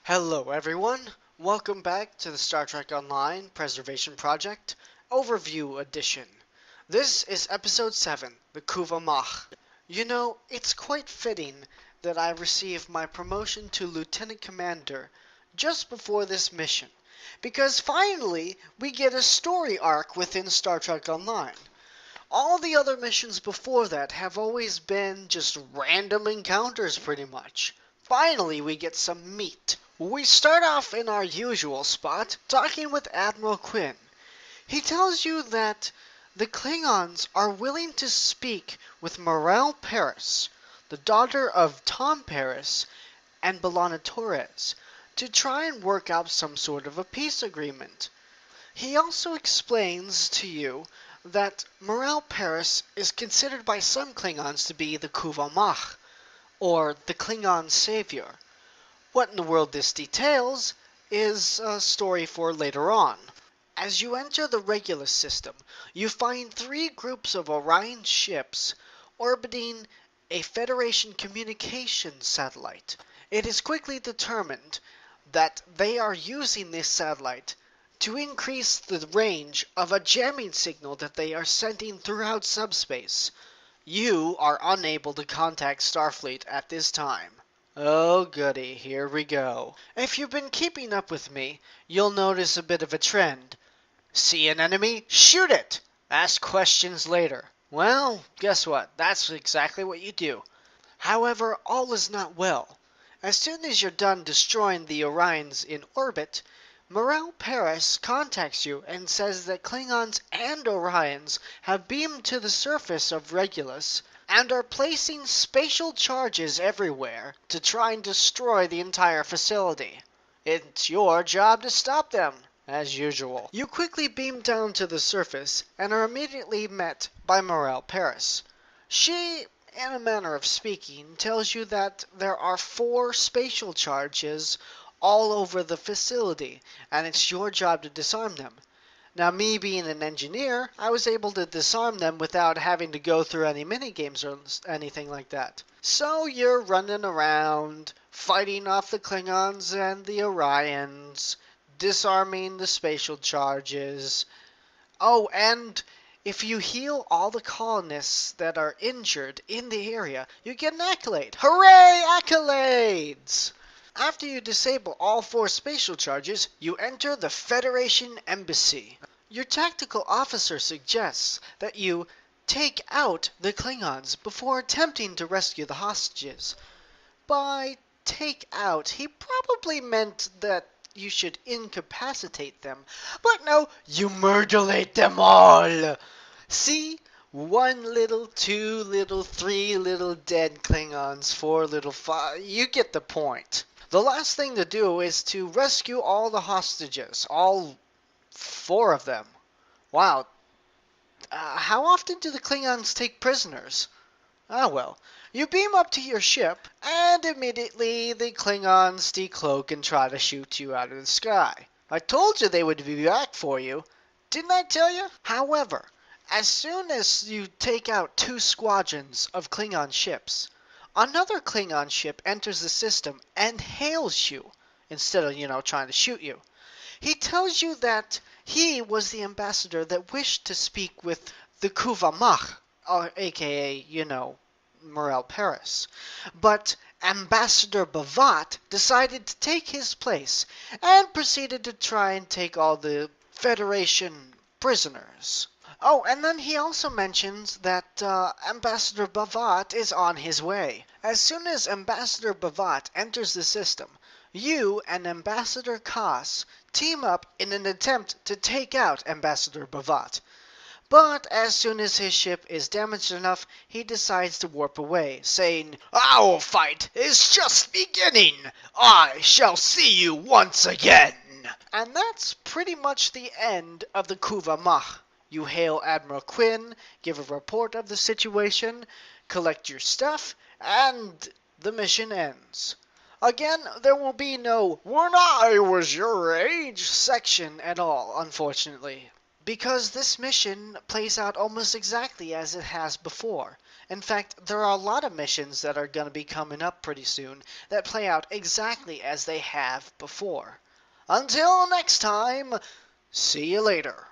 Hello everyone, welcome back to the Star Trek Online Preservation Project Overview Edition. This is Episode 7, the Kuvah'Magh. You know, it's quite fitting that I received my promotion to Lieutenant Commander just before this mission, because finally we get a story arc within Star Trek Online. All the other missions before that have always been just random encounters pretty much. Finally, we get some meat. We start off in our usual spot, talking with Admiral Quinn. He tells you that the Klingons are willing to speak with Morel Paris, the daughter of Tom Paris and B'Elanna Torres, to try and work out some sort of a peace agreement. He also explains to you that Morel Paris is considered by some Klingons to be the Kuvah'Magh, or the Klingon savior. What in the world this details is a story for later on. As you enter the Regulus system, you find three groups of Orion ships orbiting a Federation communications satellite. It is quickly determined that they are using this satellite to increase the range of a jamming signal that they are sending throughout subspace. You are unable to contact Starfleet at this time. Oh goody, here we go. If you've been keeping up with me, you'll notice a bit of a trend. See an enemy? Shoot it! Ask questions later. Well, guess what? That's exactly what you do. However, all is not well. As soon as you're done destroying the Orions in orbit, Morel Paris contacts you and says that Klingons and Orions have beamed to the surface of Regulus and are placing spatial charges everywhere to try and destroy the entire facility. It's your job to stop them, as usual. You quickly beam down to the surface and are immediately met by Morel Paris. She, in a manner of speaking, tells you that there are 4 spatial charges all over the facility, and it's your job to disarm them. Now, me being an engineer, I was able to disarm them without having to go through any minigames or anything like that. So you're running around, fighting off the Klingons and the Orions, disarming the spatial charges. Oh, and if you heal all the colonists that are injured in the area, you get an accolade. Hooray, accolades! After you disable all 4 spatial charges, you enter the Federation Embassy. Your tactical officer suggests that you take out the Klingons before attempting to rescue the hostages. By take out, he probably meant that you should incapacitate them. But no, you murderate them all! See? 1 little, 2 little, 3 little dead Klingons, 4 little, 5... You get the point. The last thing to do is to rescue all the hostages, all 4 of them. Wow, how often do the Klingons take prisoners? Ah well, you beam up to your ship, and immediately the Klingons decloak and try to shoot you out of the sky. I told you they would be back for you. Didn't I tell you? However, as soon as you take out 2 squadrons of Klingon ships, another Klingon ship enters the system and hails you, instead of, trying to shoot you. He tells you that he was the ambassador that wished to speak with the Kuvah'Magh, aka, Morel Paris. But Ambassador Bavat decided to take his place and proceeded to try and take all the Federation prisoners. Oh, and then he also mentions that Ambassador Bavat is on his way. As soon as Ambassador Bavat enters the system, you and Ambassador Kaas team up in an attempt to take out Ambassador Bavat. But as soon as his ship is damaged enough, he decides to warp away, saying, "Our fight is just beginning! I shall see you once again!" And that's pretty much the end of the Kuvah'Magh. You hail Admiral Quinn, give a report of the situation, collect your stuff, and the mission ends. Again, there will be no "when I was your age" section at all, unfortunately, because this mission plays out almost exactly as it has before. In fact, there are a lot of missions that are going to be coming up pretty soon that play out exactly as they have before. Until next time, see you later.